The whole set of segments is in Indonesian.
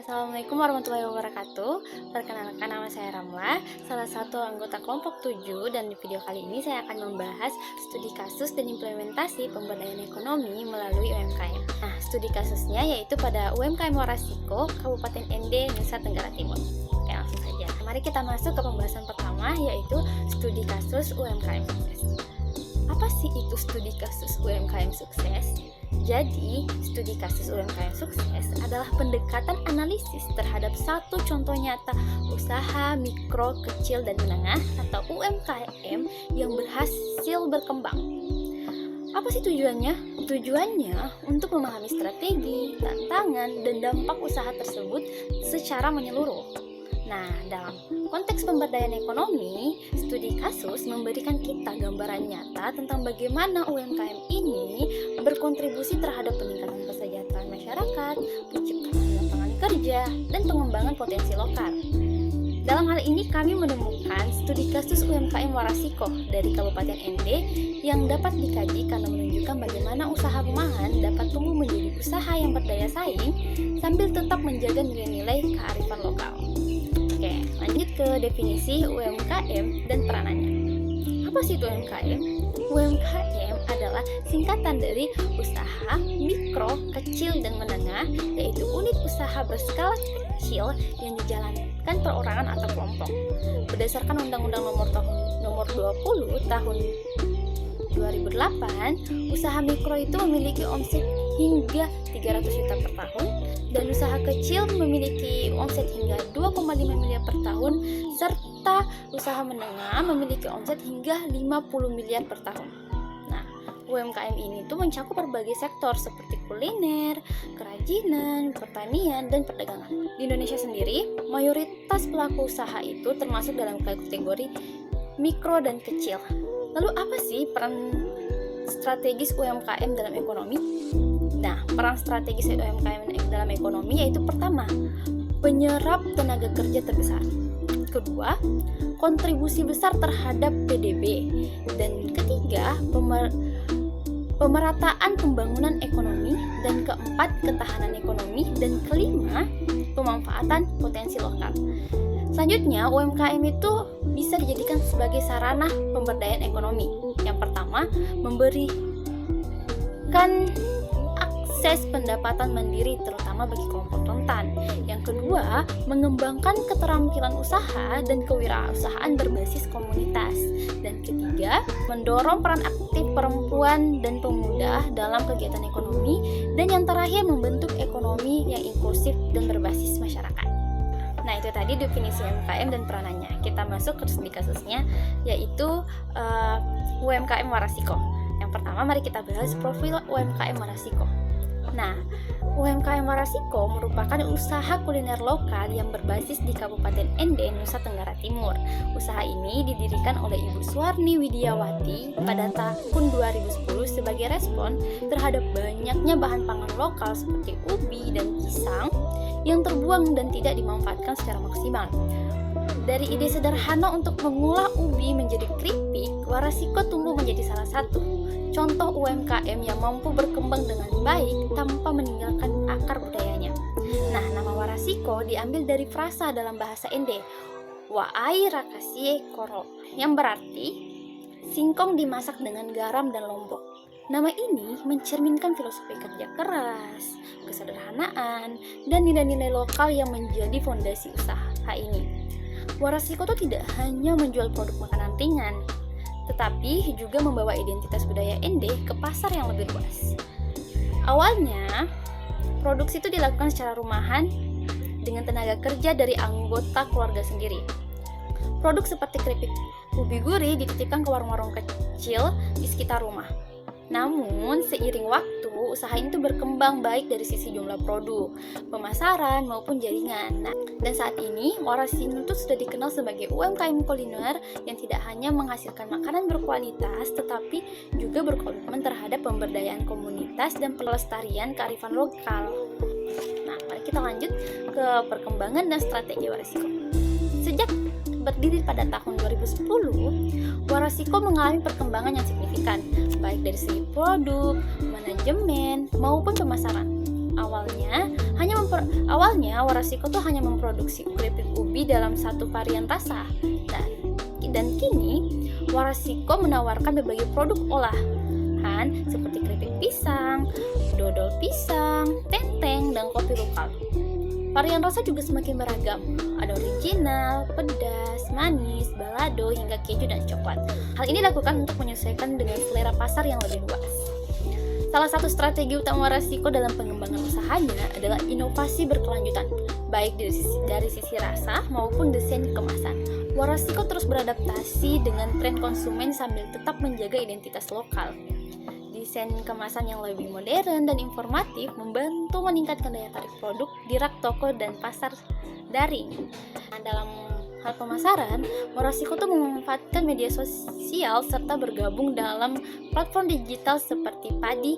Assalamualaikum warahmatullahi wabarakatuh. Perkenalkan, nama saya Ramla, salah satu anggota kelompok 7, dan di video kali ini saya akan membahas studi kasus dan implementasi pemberdayaan ekonomi melalui UMKM. Nah, studi kasusnya yaitu pada UMKM Warasiko, Kabupaten Ende, Nusa Tenggara Timur. Oke, langsung saja. Mari kita masuk ke pembahasan pertama, yaitu studi kasus UMKM sukses. Apa sih itu studi kasus UMKM sukses? Jadi, studi kasus UMKM sukses adalah pendekatan analisis terhadap satu contoh nyata usaha mikro, kecil, dan menengah atau UMKM yang berhasil berkembang. Apa sih tujuannya? Tujuannya untuk memahami strategi, tantangan, dan dampak usaha tersebut secara menyeluruh. Nah, dalam konteks pemberdayaan ekonomi, studi kasus memberikan kita gambaran nyata tentang bagaimana UMKM ini berkontribusi terhadap peningkatan kesejahteraan masyarakat, penciptaan lapangan kerja, dan pengembangan potensi lokal. Dalam hal ini kami menemukan studi kasus UMKM Warasiko dari Kabupaten Ende yang dapat dikaji karena menunjukkan bagaimana usaha rumahan dapat tumbuh menjadi usaha yang berdaya saing sambil tetap menjaga nilai-nilai kearifan lokal. Oke, lanjut ke definisi UMKM dan peranannya. Apa sih itu UMKM? UMKM adalah singkatan dari usaha mikro, kecil, dan menengah, yaitu unit usaha berskala kecil yang dijalankan perorangan atau kelompok. Berdasarkan Undang-Undang Nomor 20 Tahun 2008, usaha mikro itu memiliki omset hingga 300 juta per tahun, dan usaha kecil memiliki omset hingga 2,5 miliar per tahun, serta usaha menengah memiliki omset hingga 50 miliar per tahun. Nah, UMKM ini tuh mencakup berbagai sektor seperti kuliner, kerajinan, pertanian, dan perdagangan. Di Indonesia sendiri, mayoritas pelaku usaha itu termasuk dalam kategori mikro dan kecil. Lalu apa sih peran strategis UMKM dalam ekonomi? Nah, peran strategis UMKM dalam ekonomi yaitu pertama, penyerap tenaga kerja terbesar. Kedua, kontribusi besar terhadap PDB. Dan ketiga, pemerataan pembangunan ekonomi. Dan keempat, ketahanan ekonomi. Dan kelima, pemanfaatan potensi lokal. Selanjutnya, UMKM itu bisa dijadikan sebagai sarana pemberdayaan ekonomi. Yang pertama, memberikan akses pendapatan mandiri terutama bagi kelompok rentan. Yang kedua, mengembangkan keterampilan usaha dan kewirausahaan berbasis komunitas. Dan ketiga, mendorong peran aktif perempuan dan pemuda dalam kegiatan ekonomi. Dan yang terakhir, membentuk ekonomi yang inklusif dan berbasis masyarakat. Nah, itu tadi definisi UMKM dan peranannya. Kita masuk ke studi kasusnya, yaitu UMKM Warasiko. Yang pertama, mari kita bahas profil UMKM Warasiko. Nah, UMKM Warasiko merupakan usaha kuliner lokal yang berbasis di Kabupaten Ende, Nusa Tenggara Timur. Usaha ini didirikan oleh Ibu Suwarni Widiawati pada tahun 2010 sebagai respon terhadap banyaknya bahan pangan lokal seperti ubi dan pisang yang terbuang dan tidak dimanfaatkan secara maksimal. Dari ide sederhana untuk mengolah ubi menjadi keripik, Warasiko tumbuh menjadi salah satu contoh UMKM yang mampu berkembang dengan baik tanpa meninggalkan akar budayanya. Nah, nama Warasiko diambil dari frasa dalam bahasa Ende, Waai Rakasie Koro, yang berarti singkong dimasak dengan garam dan lombok. Nama ini mencerminkan filosofi kerja keras, kesederhanaan, dan nilai-nilai lokal yang menjadi fondasi usaha ini. Warasiko itu tidak hanya menjual produk makanan ringan, tetapi juga membawa identitas budaya Ende ke pasar yang lebih luas. Awalnya, produksi itu dilakukan secara rumahan dengan tenaga kerja dari anggota keluarga sendiri. Produk seperti keripik ubi gurih dititipkan ke warung-warung kecil di sekitar rumah. Namun, seiring waktu, usaha itu berkembang baik dari sisi jumlah produk, pemasaran, maupun jaringan. Nah, dan saat ini, Warasiko itu sudah dikenal sebagai UMKM kuliner yang tidak hanya menghasilkan makanan berkualitas, tetapi juga berkomitmen terhadap pemberdayaan komunitas dan pelestarian kearifan lokal. Nah, mari kita lanjut ke perkembangan dan strategi Warasiko. Sejak berdiri pada tahun 2010, Warasiko mengalami perkembangan yang signifikan, baik dari segi produk, manajemen, maupun pemasaran. Awalnya Awalnya Warasiko tuh hanya memproduksi keripik ubi dalam satu varian rasa. Dan kini Warasiko menawarkan berbagai produk olahan seperti keripik pisang, dodol pisang, tenteng, dan kopi lokal. Varian rasa juga semakin beragam. Ada original, pedas, manis, balado, hingga keju dan coklat. Hal ini dilakukan untuk menyesuaikan dengan selera pasar yang lebih luas. Salah satu strategi utama Warasiko dalam pengembangan usahanya adalah inovasi berkelanjutan, baik dari sisi rasa maupun desain kemasan. Warasiko terus beradaptasi dengan tren konsumen sambil tetap menjaga identitas lokal. Desain kemasan yang lebih modern dan informatif membantu meningkatkan daya tarik produk di rak toko dan pasar daring. Dalam hal pemasaran, Warasiko tuh memanfaatkan media sosial serta bergabung dalam platform digital seperti Padi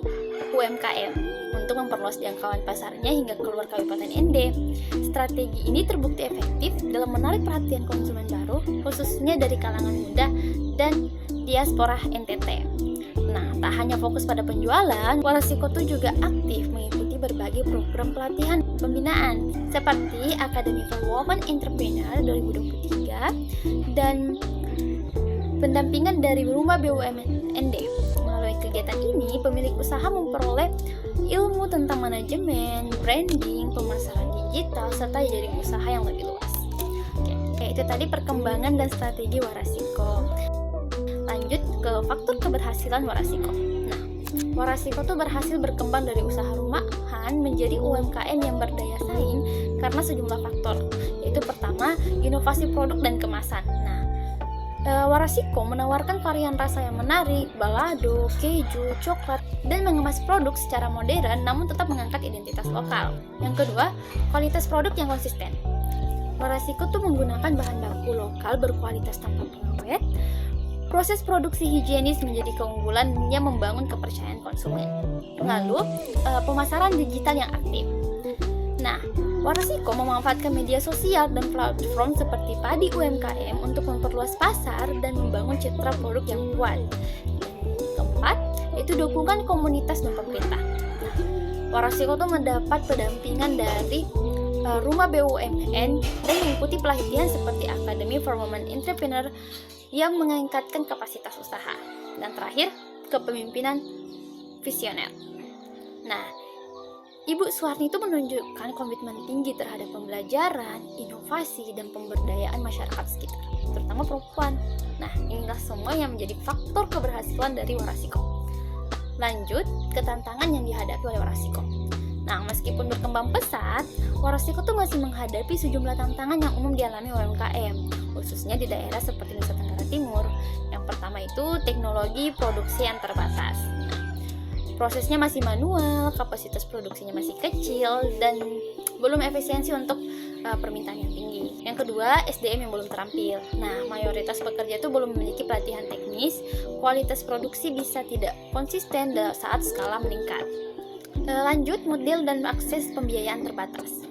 UMKM untuk memperluas jangkauan pasarnya hingga keluar Kabupaten ND. Strategi ini terbukti efektif dalam menarik perhatian konsumen baru, khususnya dari kalangan muda dan diaspora NTT. Nah, tak hanya fokus pada penjualan, Warasiko tuh juga aktif mengikuti berbagai program pelatihan pembinaan seperti Academy for Women Entrepreneur 2023 dan pendampingan dari Rumah BUMN. Melalui kegiatan ini, pemilik usaha memperoleh ilmu tentang manajemen, branding, pemasaran digital, serta jaring usaha yang lebih luas. Oke, itu tadi perkembangan dan strategi Warasiko. Lanjut ke faktor keberhasilan Warasiko. Nah, Warasiko tuh berhasil berkembang dari usaha rumahan menjadi UMKM yang berdaya saing karena sejumlah faktor, yaitu pertama, inovasi produk dan kemasan. Nah, Warasiko menawarkan varian rasa yang menarik, balado, keju, coklat, dan mengemas produk secara modern namun tetap mengangkat identitas lokal. Yang kedua, kualitas produk yang konsisten. Warasiko tuh menggunakan bahan baku lokal berkualitas tanpa pengawet. Proses produksi higienis menjadi keunggulan yang membangun kepercayaan konsumen. Lalu, pemasaran digital yang aktif. Nah, Warasiko memanfaatkan media sosial dan platform seperti Padi UMKM untuk memperluas pasar dan membangun citra produk yang kuat. Keempat, yaitu dukungan komunitas dan pemerintah. Warasiko tuh mendapat pendampingan dari Rumah BUMN dan mengikuti pelatihan seperti Academy for Women Entrepreneur yang meningkatkan kapasitas usaha. Dan terakhir, kepemimpinan visioner. Nah, Ibu Suharni itu menunjukkan komitmen tinggi terhadap pembelajaran, inovasi, dan pemberdayaan masyarakat sekitar, terutama perempuan. Nah, inilah semua yang menjadi faktor keberhasilan dari Warasiko. Lanjut ke tantangan yang dihadapi oleh Warasiko. Nah, meskipun berkembang pesat, Warasiko tuh masih menghadapi sejumlah tantangan yang umum dialami UMKM, khususnya di daerah seperti Nusa Tenggara Timur. Yang pertama itu teknologi produksi yang terbatas. Prosesnya masih manual, kapasitas produksinya masih kecil, dan belum efisiensi untuk permintaan yang tinggi. Yang kedua, SDM yang belum terampil. Nah, mayoritas pekerja itu belum memiliki pelatihan teknis, kualitas produksi bisa tidak konsisten saat skala meningkat. Lanjut, model dan akses pembiayaan terbatas.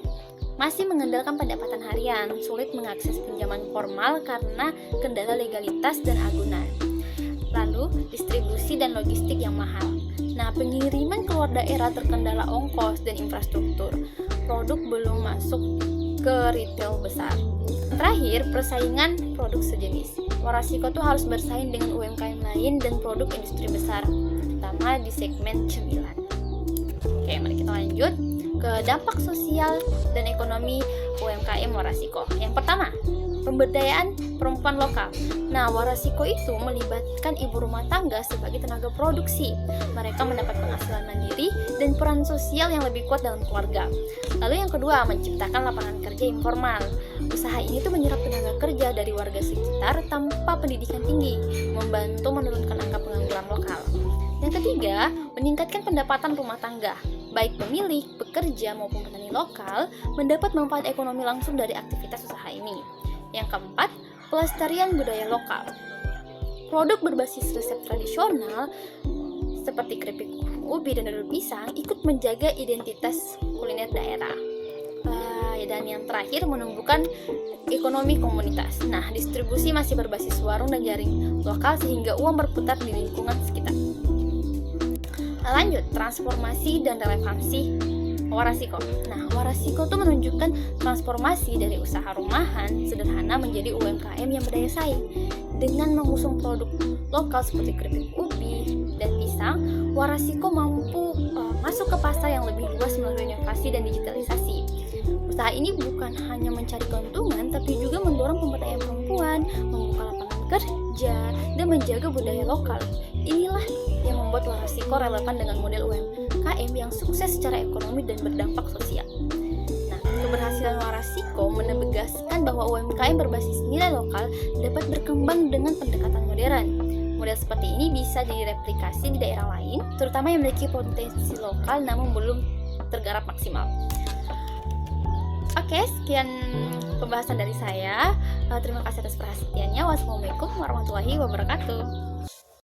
Masih mengandalkan pendapatan harian, sulit mengakses pinjaman formal karena kendala legalitas dan agunan. Lalu, distribusi dan logistik yang mahal. Nah, pengiriman keluar daerah terkendala ongkos dan infrastruktur. Produk belum masuk ke retail besar. Terakhir, persaingan produk sejenis. Warasiko tuh harus bersaing dengan UMKM lain dan produk industri besar, terutama di segmen cemilan. Oke, mari kita lanjut ke dampak sosial dan ekonomi UMKM Warasiko. Yang pertama, pemberdayaan perempuan lokal. Nah, Warasiko itu melibatkan ibu rumah tangga sebagai tenaga produksi. Mereka mendapat penghasilan mandiri dan peran sosial yang lebih kuat dalam keluarga. Lalu yang kedua, menciptakan lapangan kerja informal. Usaha ini tuh menyerap tenaga kerja dari warga sekitar tanpa pendidikan tinggi, membantu menurunkan angka pengangguran lokal. Yang ketiga, meningkatkan pendapatan rumah tangga. Baik pemilik, pekerja, maupun petani lokal mendapat manfaat ekonomi langsung dari aktivitas usaha ini. Yang keempat, pelestarian budaya lokal. Produk berbasis resep tradisional seperti keripik ubi dan dodol pisang ikut menjaga identitas kuliner daerah. Dan yang terakhir, menumbuhkan ekonomi komunitas. Nah, distribusi masih berbasis warung dan jaring lokal sehingga uang berputar di lingkungan sekitar. Lanjut, transformasi dan relevansi Warasiko. Nah, Warasiko itu menunjukkan transformasi dari usaha rumahan sederhana menjadi UMKM yang berdaya saing. Dengan mengusung produk lokal seperti keripik ubi dan pisang, Warasiko mampu masuk ke pasar yang lebih luas melalui inovasi dan digitalisasi. Usaha ini bukan hanya mencari keuntungan, tapi juga mendorong pemberdayaan perempuan, membuka lapangan kerja, dan menjaga budaya lokal. Inilah yang membuat Warasiko relevan dengan model UMKM yang sukses secara ekonomi dan berdampak sosial. Nah, keberhasilan Warasiko menegaskan bahwa UMKM berbasis nilai lokal dapat berkembang dengan pendekatan modern. Model seperti ini bisa direplikasi di daerah lain, terutama yang memiliki potensi lokal namun belum tergarap maksimal. Oke, sekian pembahasan dari saya. Terima kasih atas perhatiannya. Wassalamualaikum warahmatullahi wabarakatuh.